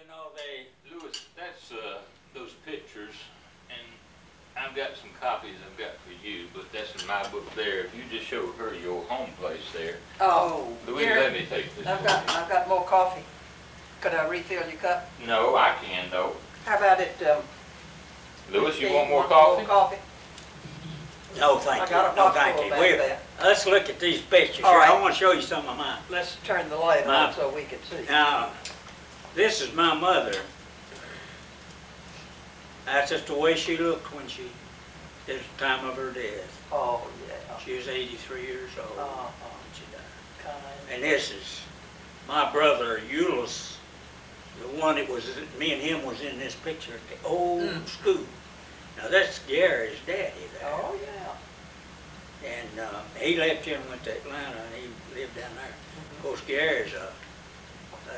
know, they. Louis, that's those pictures, and I've got some copies I've got for you, but that's in my book there. If you just show her your home place there. Oh, Louise, here. let me take this. I've got more coffee. Could I refill your cup? No, I can though. How about it, Louis, you Steve, want more coffee? No, thank I you. got a No, box thank full you. back We're, there. let's look at these pictures All here. right. I want to show you some of mine. Let's turn the light on so we can see. Now, this is my mother. That's just the way she looked when she, at the time of her death. Oh, yeah. She was 83 years old Uh-huh. when she died. Kind. And this is my brother, Euless, the one that was, me and him was in this picture at the old school. Now that's Gary's daddy there. Oh, yeah. And he left here and went to Atlanta and he lived down there. Of course, Gary's,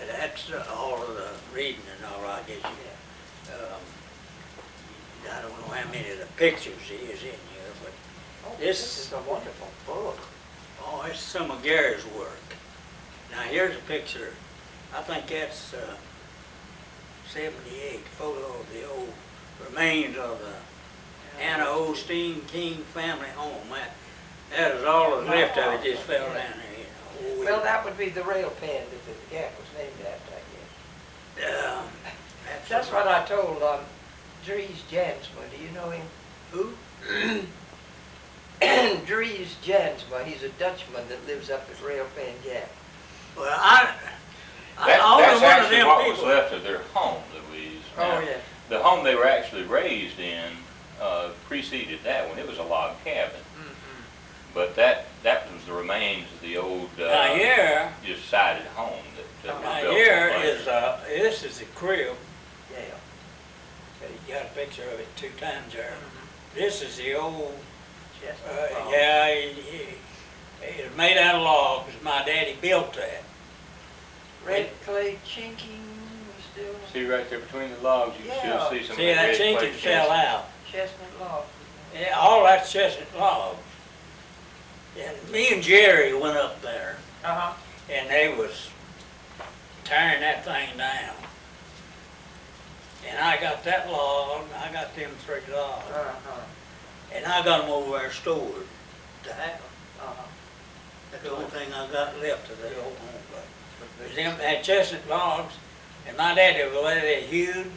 that's all of the reading and all, I guess. I don't know how many of the pictures he is in here, but Oh, this is a wonderful book. oh, it's some of Gary's work. Now here's a picture. I think that's 78 photo of the old remains of the Anna Osteen King family home. That is all that's left of it, just fell down there. You know. Well, that would be the rail pen that the gap was named after, I guess. That's what I told Dries Jansma. Do you know him? Who? Dries Jansma. He's a Dutchman that lives up at Rail Pen Gap. Well, I That's only one of actually them what was people. left of their home, Louise. Now, Oh, yeah. the home they were actually raised in preceded that one. It was a log cabin. But that was the remains of the old Now here, just sided home that was now built here on is later. this is the crib. Yeah. You got a picture of it 2 times there. This is the old. Chestnut farm. Yeah, it was made out of logs. My daddy built that. Red clay chinking was still See right there between the logs, you can Yeah. still see some See, of the that red chinking clay fell chestnut. out. chestnut logs. Yeah, all that's chestnut logs. And me and Jerry went up there, Uh-huh. and they was tearing that thing down. And I got that log, and I got them 3 logs, Uh-huh. and I got them over there stored to have. Uh-huh. That's the only thing I got left of that old home place. Was them had chestnut logs, and my daddy, the way they hewed,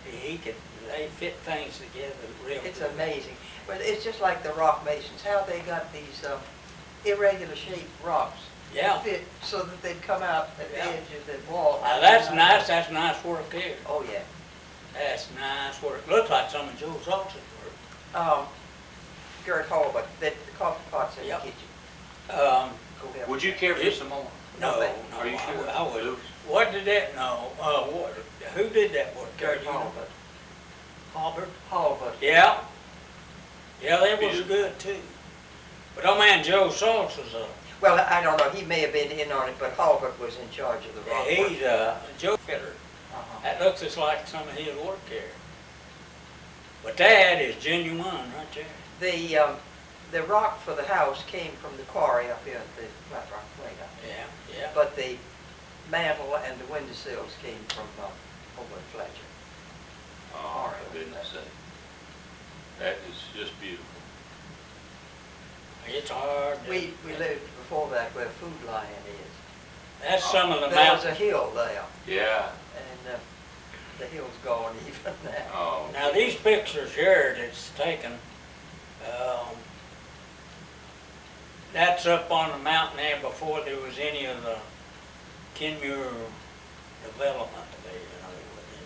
they fit things together real It's good. amazing. But it's just like the rock masons, how they got these irregular shaped rocks. Yeah. Fit so that they'd come out at the Yeah. edge of the wall. Now that's nice work here. Oh, yeah. That's nice work. Looks like some of Joe Salsa's work. Gert Hall, but the coffee pot's in Yep. the kitchen. Um, Go have Would you care for some more? no, thank no, Are you sure? I would. What did that, no, who did that work? Gert You know? Hall, but Halbert? Hall, but Yeah. Yeah, that was good too. But old man Joe Salsa's well, I don't know. He may have been in on it, but Halbert was in charge of the rock work. he's Joe Fitter. Uh-huh. That looks just like some of his work there. But that is genuine right there. The rock for the house came from the quarry up here at the Flat Rock Plain. Yeah. But the mantle and the windowsills came from over at Fletcher. Oh, for goodness sake. That is just beautiful. It's hard. We lived before that where Food Lion is. That's some of the There was mountains. a hill there, Yeah. and the hill's gone even now. Oh. Now these pictures here that's taken, that's up on the mountain there before there was any of the Kenmure development there, you know, there wasn't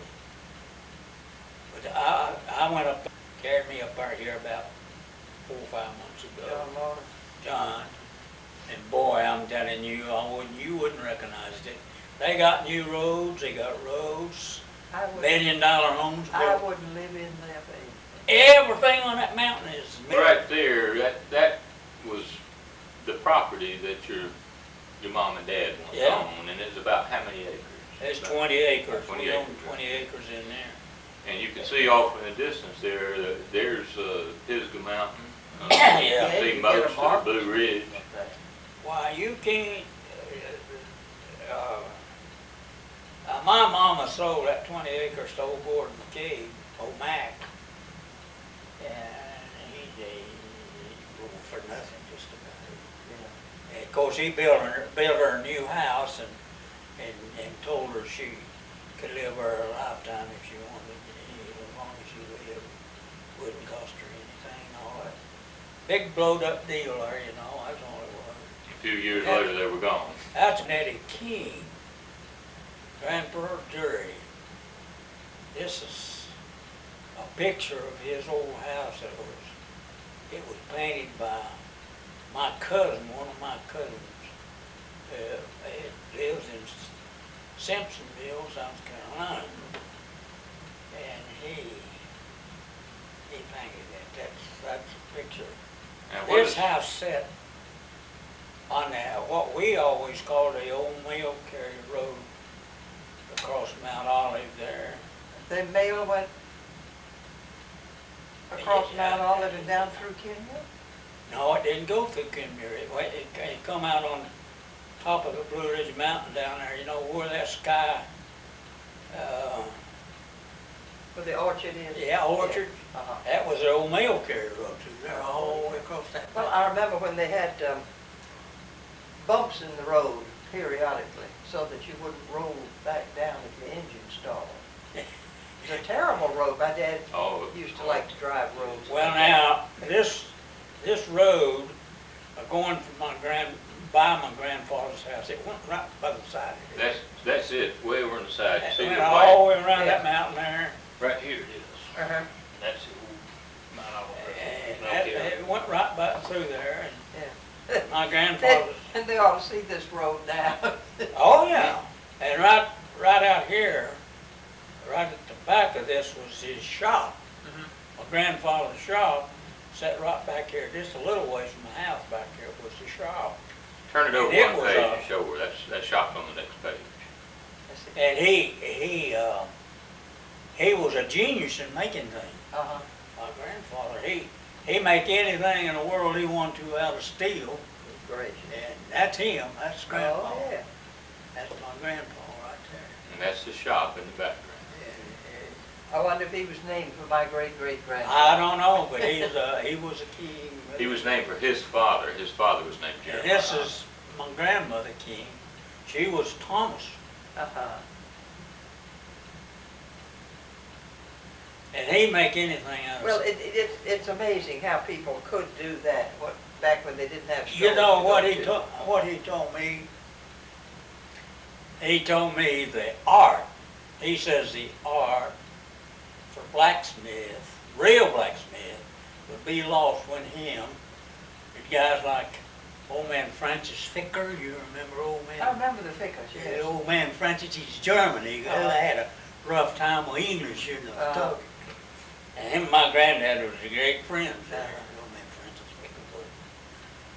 any. But I went up, carried me up there here about 4 or 5 months ago. John Lawrence. John, and boy, I'm telling you, you wouldn't recognize it. They got new roads, they got roads, I wouldn't- $1 million homes I built. wouldn't live in there for anything. Everything on that mountain is Right there, that was the property that your mom and dad once Yeah. owned, and it's about how many acres? There's 20 acres. 20 We own acres. 20 acres in there. And you can see off in the distance there, there's Pisgah Mountain. Yeah. You can see you most get a of the mark. Blue Ridge. Why, you can't, my mom mama sold that 20 acres to old Gordon McCabe, old Mac. And he ruled for nothing, just about it. Yeah. And of course, he built her a new house and told her she could live her a lifetime if she wanted, as long as she lived. Wouldn't cost her anything and all that. Big blowed up deal there, you know, that's all it was. A few years later, they were gone. That's Nettie King, Grandpa Jury. This is a picture of his old house it was painted by my cousin, one of my cousins. He lives in Simpsonville, South Carolina. And he painted that. That's a picture. And This house set on what we always called the old mail carrier road across Mount Olive there. The mail went across Mount Olive and down through Kenmore? No, it didn't go through Kenmore. It come out on the top of the Blue Ridge Mountain down there, you know, where that sky, Where the orchard is? yeah, orchard. Yeah. Uh-huh. That was the old mail carrier road through there, all the way across that. Well, I remember when they had bumps in the road periodically so that you wouldn't roll back down if your engine stalled. It was a terrible road. My dad used to like to drive roads. Well, now, this road, going from by my grandfather's house, it went right by the side of it. That's it, way over on the side. It See the went white? all the way around that mountain there. Right here it is. Uh-huh. That's it. Mount Olive. And it went right by through there. Yeah. And my grandfather's, And they ought to see this road now. oh yeah. And right out here, right at the back of this was his shop. My grandfather's shop sat right back here, just a little ways from the house back here was the shop. Turn it over And it one was, page and show her. That's shop on the next page. And he was a genius in making things. Uh-huh. My grandfather, he make anything in the world he wanted to out of steel. Great. And that's him, that's grandpa. Oh, yeah. That's my grandpa right there. And that's the shop in the background. I wonder if he was named for my great-great-grandfather. I don't know, but he was a king. He was named for his father. His father was named And Jeremiah. this is my grandmother King. She was Thomas. Uh-huh. And he'd make anything out of Well, it's amazing how people could do that, back when they didn't have stores. You know to what go he to. what he told me? He told me the art. He says the art for blacksmith, real blacksmith, would be lost when him and guys like old man Francis Ficker. You remember old man? I remember the Fickers, The yes. old man Francis, he's German. He had a rough time with English, you know. talking. And him and my granddad was a great friends there, old man Francis Ficker was.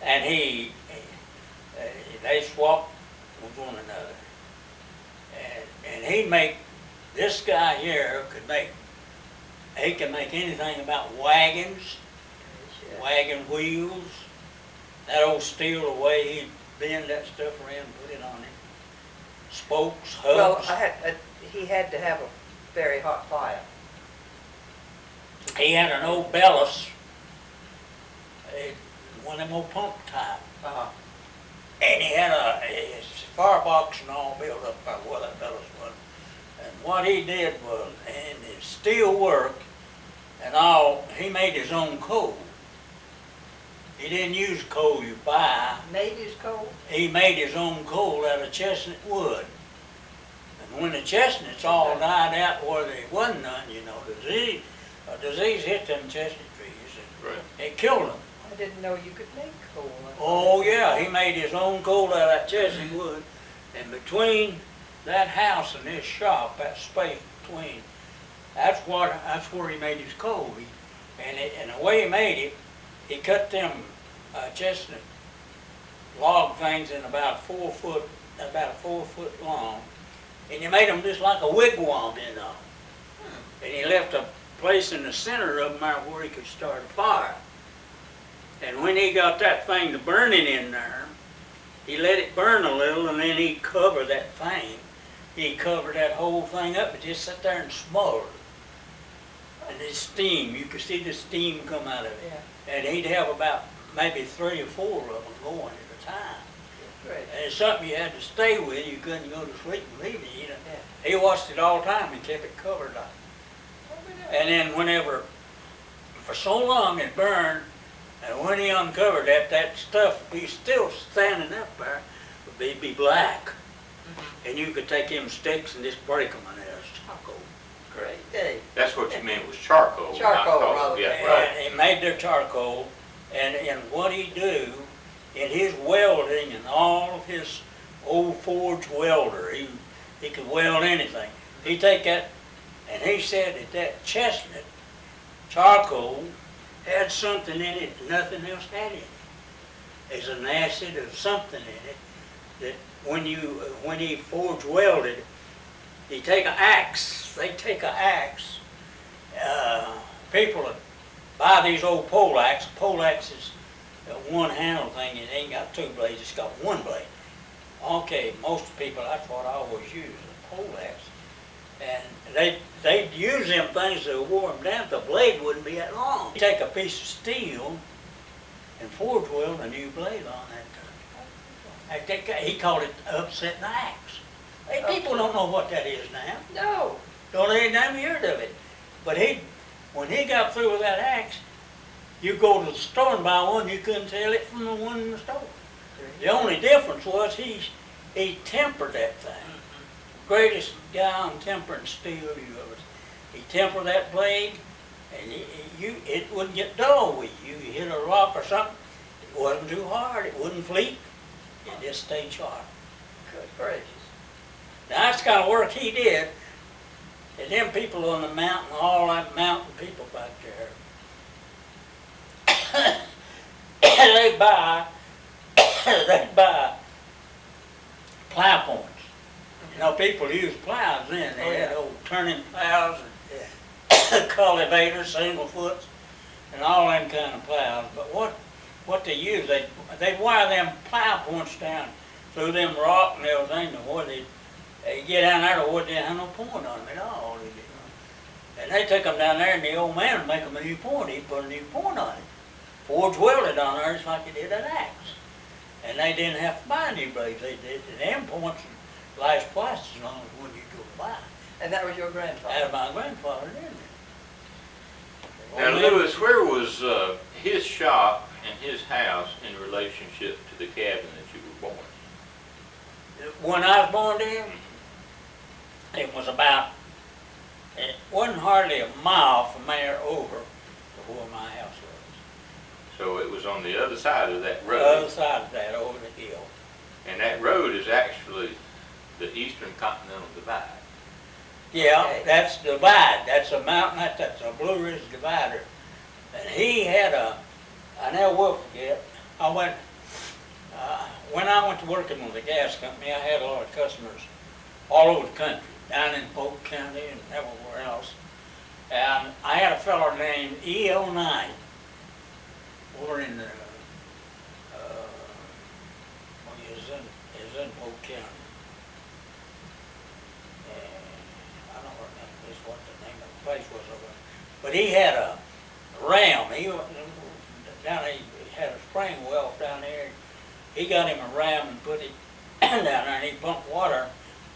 And they swapped with one another. And he'd make, this guy here he can make anything about wagons, wagon wheels, that old steel, the way he'd bend that stuff around and put it on it. Spokes, hubs. Well, he had to have a very hot fire. He had an old Bellis, one of them old pump type. Uh-huh. And he had a firebox and all built up by where that Bellis was. And what he did was, and his steel work and all, he made his own coal. He didn't use coal you buy. Made his coal? He made his own coal out of chestnut wood. And when the chestnuts all died out where there wasn't none, you know, a disease hit them chestnut trees and it killed them. I didn't know you could make coal. Oh yeah, he made his own coal out of that chestnut wood. And between that house and his shop, that space between, that's where he made his coal. And the way he made it, he cut them chestnut log things in about a 4 foot long, and he made them just like a wigwam, you know. And he left a place in the center of them there where he could start a fire. And when he got that thing to burning in there, he let it burn a little, and then he'd cover that thing. he covered that whole thing up and just sat there and smoldered. And the steam, you could see the steam come out of it. Yeah. And he'd have about maybe 3 or 4 of them going at a time. Great. And it's something you had to stay with. You couldn't go to sleep and leave it. You know. Yeah. He watched it all the time and kept it covered up. And then whenever, for so long it burned, and when he uncovered that stuff would be still standing up there, would be black. And you could take them sticks and just break them, and there's charcoal. Great. Hey. That's what you meant was charcoal. Charcoal, not coal. rather. Yeah, And right. he made their charcoal, and what he do, in his welding and all of his old forge welder, he could weld anything. He'd take that, and he said that chestnut charcoal had something in it that nothing else had in it. There's an acid of something in it that when he forge welded, he take an axe. They take an axe. People that buy these old pole axes. Pole axe is a one handle thing. It ain't got 2 blades. It's got 1 blade. Okay, most people, that's what I always use, a pole axe. And they'd use them things that wore them down. The blade wouldn't be that long. You take a piece of steel and forge weld a new blade on that. He called it upsetting the axe. Hey, people don't know what that is now. No. Don't ain't never heard of it. But when he got through with that axe, you go to the store and buy one, you couldn't tell it from the one in the store. The only difference was he tempered that thing. Greatest guy on tempering steel you ever seen. He tempered that blade, and it wouldn't get dull with you. You hit a rock or something, it wasn't too hard, it wouldn't fleek, it just stayed sharp. Good gracious. Now that's the kind of work he did. And them people on the mountain, all that mountain people back there, they buy plow points. You know, people use plows then. They had old turning plows and cultivators, single foots, and all them kind of plows. But what they use, they'd wire them plow points down through them rock and everything to where they get down there to where they didn't have no point on them at all. And they took them down there, and the old man would make them a new point. He'd put a new point on it. Forge welded on there just like he did an axe. And they didn't have to buy new blades. They did. Them points would last twice as long as when you go to buy. And that was your grandfather? That was my grandfather, didn't it? Now, Louis, where was his shop and his house in relationship to the cabin that you were born in? When I was born in, it was it wasn't hardly a mile from there over to where my house was. So it was on the other side of that road? The other side of that, over the hill. And that road is actually the Eastern Continental Divide. Yeah, Okay. that's the divide. That's a mountain, that's a Blue Ridge divider. And he had I never will forget, when I went to working with a gas company, I had a lot of customers all over the country, down in Polk County and everywhere else. And I had a fellow named E.O. Knight over in is in Polk County. I don't remember just what the name of the place was over. But he had a ram. He had a spring well down there. He got him a ram and put it down there, and he pumped water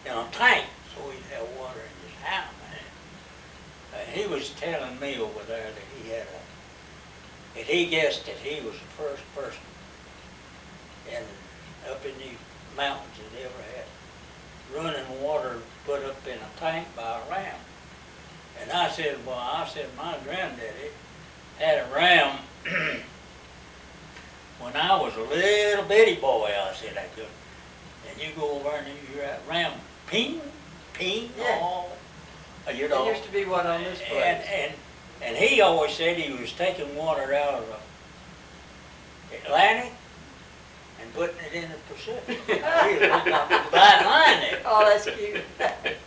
in a tank so he'd have water in his house, man. He was telling me over there that he guessed that he was the first person up in these mountains that ever had running water put up in a tank by a ram. And I said, my granddaddy had a ram when I was a little bitty boy. I said, I could. And you go over and you hear that ram ping, Yeah. all, you know. There used to be one on this place. And he always said he was taking water out of the Atlantic and putting it in the Pacific. He was looking up the dividing line there. Oh, that's cute.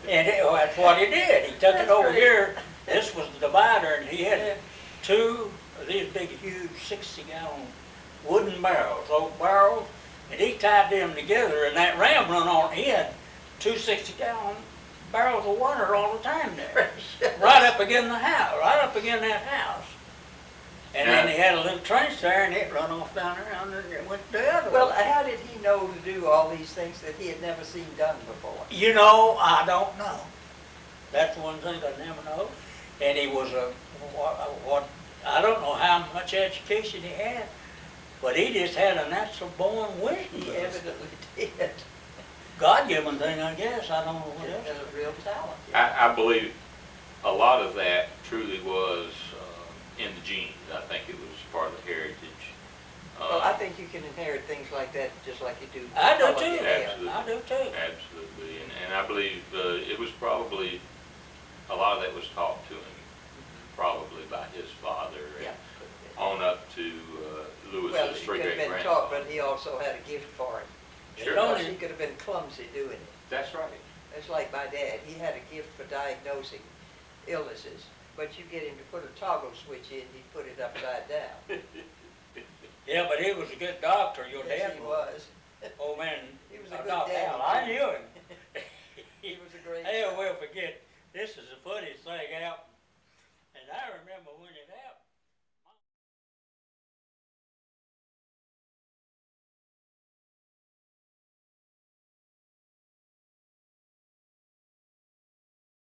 And that's what he did. He took That's it over great. here. This was the divider, and he had 2 of these big, huge 60-gallon wooden barrels, oak barrels, and he tied them together, and that ram run on. He had 260-gallon barrels of water all the time there. Right up against the house, right up against that house. And then he had a little trench there, and it run off down there, and it went the other way. Well, how did he know to do all these things that he had never seen done before? You know, I don't know. That's one thing I never know. And he was I don't know how much education he had, but he just had a natural born wisdom. He evidently did. God-given thing, I guess. I don't know what He else. has a real talent. I believe a lot of that truly was in the genes. I think it was part of the heritage. Well, I think you can inherit things like that just like you do. I do color too. in your hair. Absolutely. I do too. Absolutely, and I believe it was probably, a lot of that was taught to him, probably by his father, Yeah. and on up to Louis's Well, he could have been great-great-grandfather. taught, but he also had a gift for it. Sure. Because he could have been clumsy doing it. That's right. It's like my dad. He had a gift for diagnosing illnesses, but you get him to put a toggle switch in, he'd put it upside down. Yeah, but he was a good doctor, your Yes, dad he was. Oh man, He was a good Dr. daddy, Al, I too. knew him. He was a great I'll son. never forget, this is the funniest thing out.